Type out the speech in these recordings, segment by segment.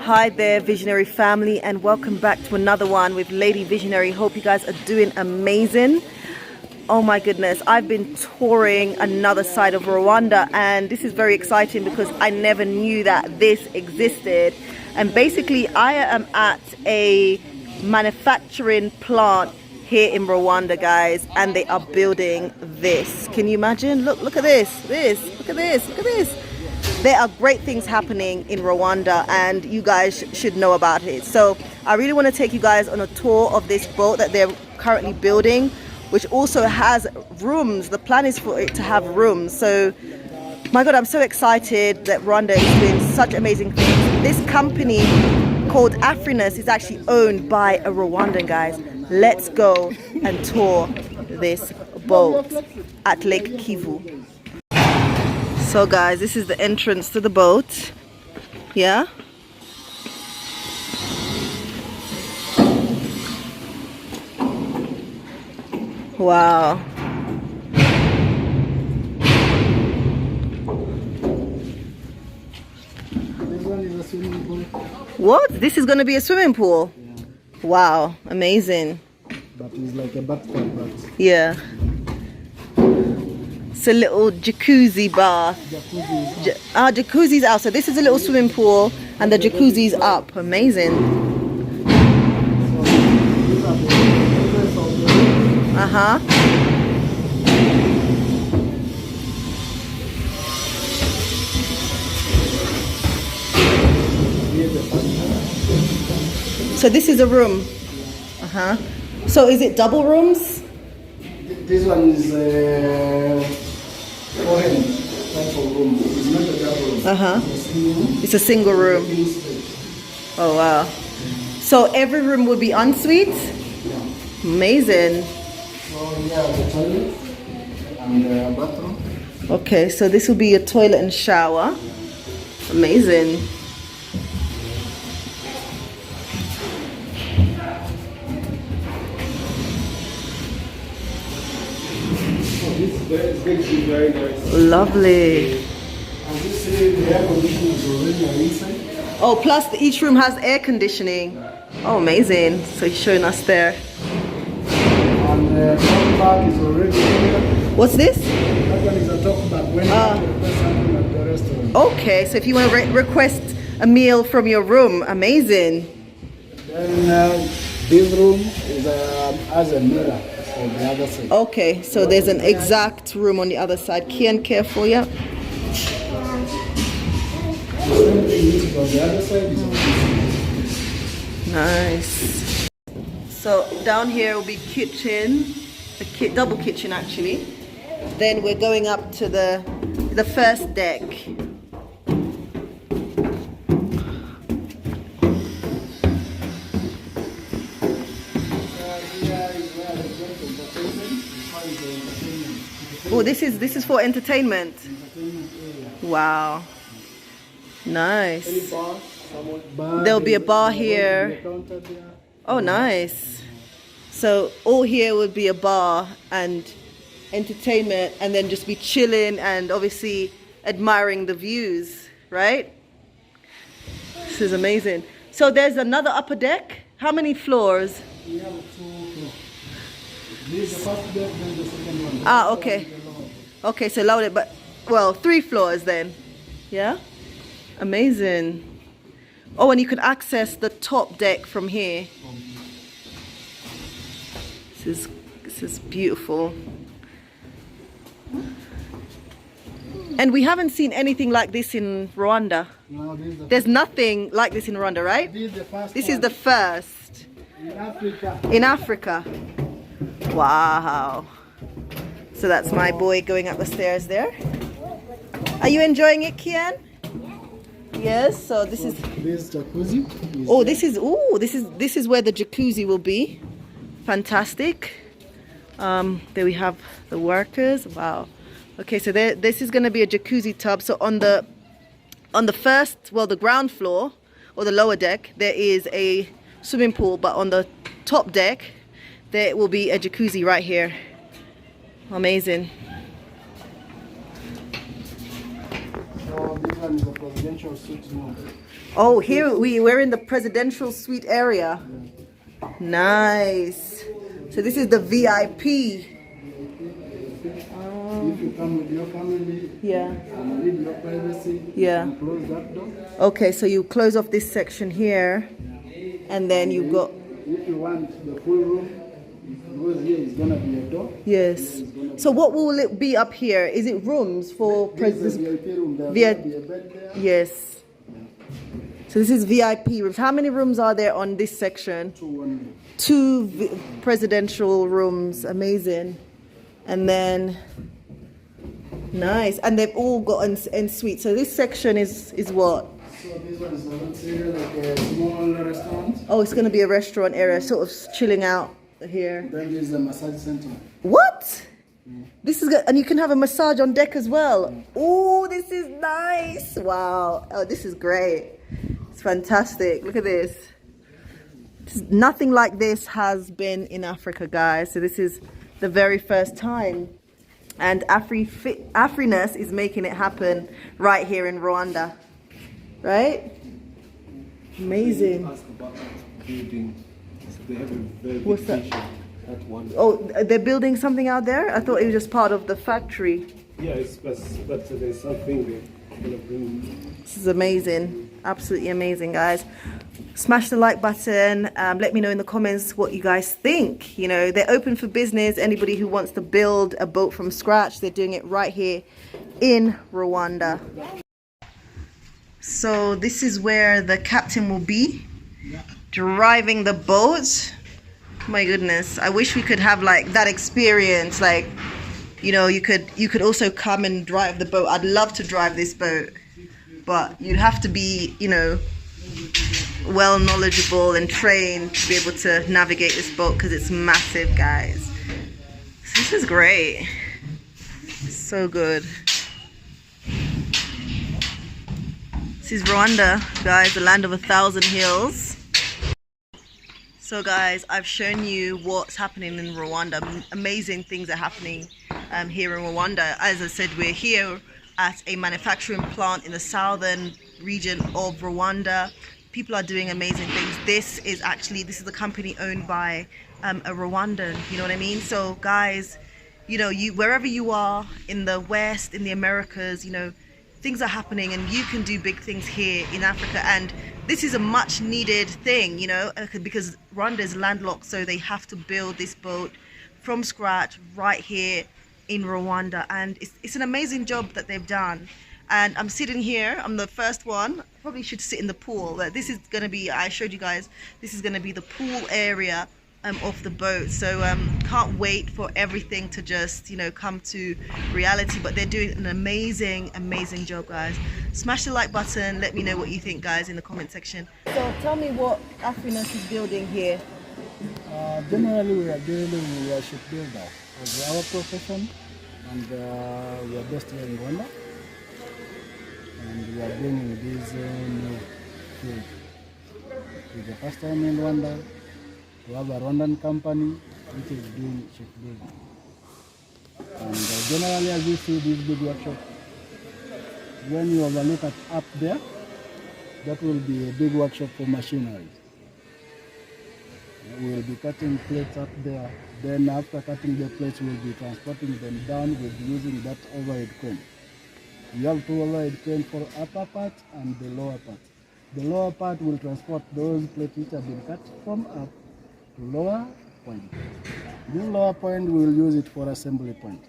Hi there, Visionary family, and welcome back to another one with Lady Visionary. Hope you guys are doing amazing. Oh my goodness, I've been touring another side of Rwanda, and this is very exciting because I never knew that this existed. And basically I am at a manufacturing plant here in Rwanda, guys, and they are building this. Can you imagine? Look at this, look at this. There are great things happening in Rwanda, and you guys should know about it. So I really want to take you guys on a tour of this boat that they're currently building, which also has rooms. The plan is for it to have rooms. So my God, I'm so excited that Rwanda is doing such amazing things. This company called Afrinas is actually owned by a Rwandan, guys. Let's go and tour this boat at Lake Kivu. So guys, this is the entrance to the boat. Yeah. Wow. This one is a swimming pool. What? This is going to be a swimming pool? Yeah. Wow, amazing. But it's like a bathtub, but Yeah. It's a little jacuzzi bath. Jacuzzi's out. So this is a little swimming pool and the jacuzzi's up. Amazing. Uh-huh. So this is a room. Uh-huh. So is it double rooms? This one is foreign type of room. It's not a double room. Uh-huh. It's a single room. It's a single room. Oh wow. So every room would be ensuite? Yeah. Amazing. So yeah, the toilet and the bathroom. Okay, so this will be a toilet and shower. Amazing. It's going to be very nice. Lovely. And this the air conditioning is already inside. Oh, plus each room has air conditioning. Oh, amazing. So he's showing us there. And the top bag is already here. What's this? That one is a top bag when you request something at the restaurant. Okay, so if you want to request a meal from your room, amazing. Then this room is has a mirror on the other side. Okay, so there's an exact room on the other side. Key and careful, yeah. The same thing is on the other side. Nice. So down here will be kitchen, double kitchen actually. Then we're going up to the first deck. Oh, this is for entertainment. Entertainment area. Wow. Nice. Any bar? Someone? There'll be a bar here. Counter there. Oh, nice. So all here would be a bar and entertainment, and then just be chilling and obviously admiring the views, right? This is amazing. So there's another upper deck. How many floors? We have 2 floors. This is the first deck, then the second one. Ah, okay. Okay, so loaded, but well, 3 floors then. Yeah? Amazing. Oh, and you can access the top deck from here. This is beautiful. And we haven't seen anything like this in Rwanda. No, this is the There's nothing like this in Rwanda, right? This is the first This one. is the first In Africa. in Africa. Wow. So that's my boy going up the stairs there. Are you enjoying it, Kian? Yes. So this is. This jacuzzi. Oh, this is where the jacuzzi will be. Fantastic. There we have the workers. Wow. Okay, so this is going to be a jacuzzi tub. So on the first, well, the ground floor or the lower deck, there is a swimming pool, but on the top deck, there will be a jacuzzi right here. Amazing. So this one is a presidential suite now. Oh, here we're in the presidential suite area. Nice. So this is the VIP. If you come with your family, Yeah. and need your privacy, Yeah. you can close that door. Okay, so you close off this section here, and then you got. If you want the full room, because here is gonna be a door. Yes. So what will it be up here? Is it rooms for This is the presidents? VIP room. There's VIP. gonna be a bed there. Yes. So this is VIP rooms. How many rooms are there on this section? 2 only. 2 presidential rooms. Amazing. And then nice. And they've all got en suite. So this section is what? So this one is like a small restaurant. Oh, it's going to be a restaurant area, sort of chilling out here. Then this is a massage center. What? This is good. And you can have a massage on deck as well. Oh, this is nice. Wow. Oh, this is great. It's fantastic. Look at this. Nothing like this has been in Africa, guys. So this is the very first time. And Afriness is making it happen right here in Rwanda. Right? Amazing. Ask about that building. So they have a very big What's that? vision. That one. Oh, they're building something out there? I thought it was just part of the factory. Yeah, but there's something they're gonna bring. This is amazing. Absolutely amazing, guys. Smash the like button. Let me know in the comments what you guys think. You know, they're open for business. Anybody who wants to build a boat from scratch, they're doing it right here in Rwanda. So this is where the captain will be driving the boat. My goodness, I wish we could have like that experience. Like, you know, you could also come and drive the boat. I'd love to drive this boat, but you'd have to be, you know, well knowledgeable and trained to be able to navigate this boat because it's massive, guys. This is great. So good. This is Rwanda, guys, the land of 1,000 hills. So guys, I've shown you what's happening in Rwanda. Amazing things are happening here in Rwanda. As I said, we're here at a manufacturing plant in the southern region of Rwanda. People are doing amazing things. This is a company owned by a Rwandan, you know what I mean? So guys, you know, wherever you are in the West, in the Americas, you know, things are happening and you can do big things here in Africa. And this is a much needed thing, you know, because Rwanda is landlocked, so they have to build this boat from scratch right here in Rwanda. And it's an amazing job that they've done. And I'm sitting here, I'm the first one. I probably should sit in the pool. But this is going to be, I showed you guys, this is going to be the pool area of the boat. So can't wait for everything to just, you know, come to reality. But they're doing an amazing job, guys. Smash the like button. Let me know what you think, guys, in the comment section. So tell me what Afriness is building here. Generally, we are dealing with a shipbuilder as our profession. and we are based here in Rwanda, and we are bringing this new food. It's the first time in Rwanda to have a Rwandan company which is doing shipbuilding. And generally, as you see this big workshop, when you overlook at up there, that will be a big workshop for machinery. We will be cutting plates up there. Then after cutting the plates, we will be transporting them down with using that overhead crane. We have two overhead cranes for upper part and the lower part. The lower part will transport those plates which have been cut from up to lower point. This lower point we will use it for assembly point.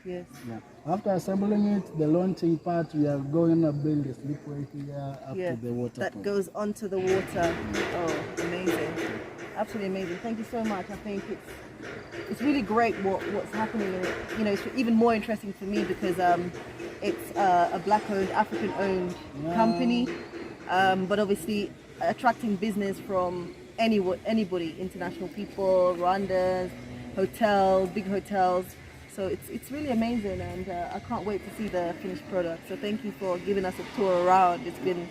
Yes. Yeah. After assembling it, the launching part, we are going to build a slipway here up to the water that point. goes onto the water. Oh, amazing. Absolutely amazing. Thank you so much. I think it's really great what's happening. You know, it's even more interesting for me because it's a black-owned, African-owned company, but obviously attracting business from anybody, international people, Rwandans, hotels, big hotels. So it's really amazing, and I can't wait to see the finished product. So thank you for giving us a tour around. It's been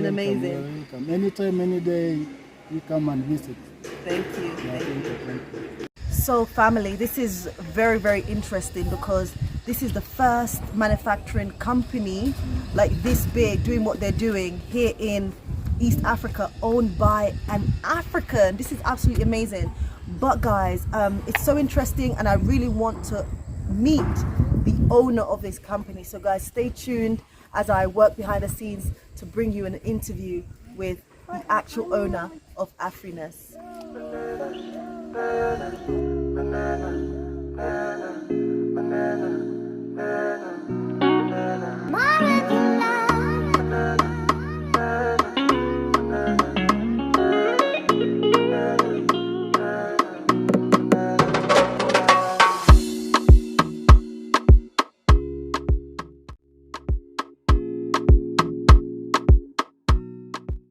amazing. You're welcome. Anytime, any day, you come and visit. Thank you. Yeah, thank you. So family, this is very, very interesting because this is the first manufacturing company like this big doing what they're doing here in East Africa, owned by an African. This is absolutely amazing. But guys, it's so interesting, and I really want to meet the owner of this company. So guys, stay tuned as I work behind the scenes to bring you an interview with the actual owner of Afriness.